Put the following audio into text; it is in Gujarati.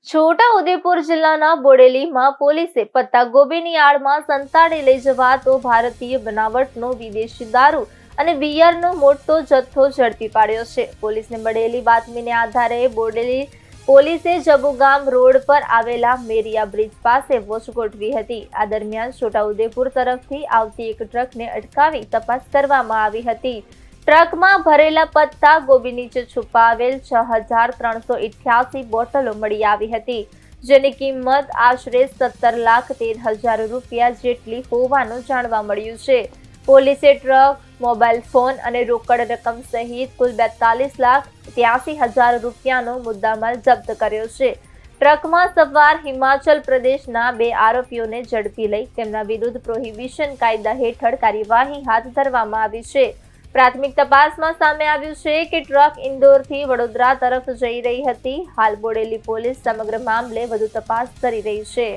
છોટાઉદેપુર જિલ્લાના બોડેલીમાં પોલીસે પત્તા ગોબીની આડમાં સંતાડી લઈ જવાતો ભારતીય બનાવટનો વિદેશી દારૂ અને બિયરનો મોટો જથ્થો ઝડપી પાડ્યો છે. પોલીસને મળેલી બાતમીને આધારે બોડેલી પોલીસે જબુગામ રોડ પર આવેલા મેરિયા બ્રિજ પાસે વોચ ગોઠવી હતી. આ દરમિયાન છોટાઉદેપુર તરફથી આવતી એક ટ્રકને અટકાવી તપાસ કરવામાં આવી હતી. ટ્રકમાં ભરેલા પત્તા ગોબી નીચે છુપાવેલ 6,388 બોટલો મળી આવી હતી, જેની કિંમત આશરે 17,13,000 રૂપિયા જેટલી હોવાનું જાણવા મળ્યું છે. પોલીસે ટ્રક, મોબાઈલ ફોન અને રોકડ રકમ સહિત કુલ 42,83,000 રૂપિયાનો મુદ્દામાલ જપ્ત કર્યો છે. ટ્રકમાં સવાર હિમાચલ પ્રદેશના 2 આરોપીઓને ઝડપી લઈ તેમના વિરુદ્ધ પ્રોહિબિશન કાયદા હેઠળ કાર્યવાહી હાથ ધરવામાં આવી છે. પ્રાથમિક તપાસમાં સામે આવ્યું છે કે ટ્રક ઇન્દોરથી વડોદરા તરફ જઈ રહી હતી. હાલ બોડેલી પોલીસ સમગ્ર મામલે વધુ તપાસ કરી રહી છે.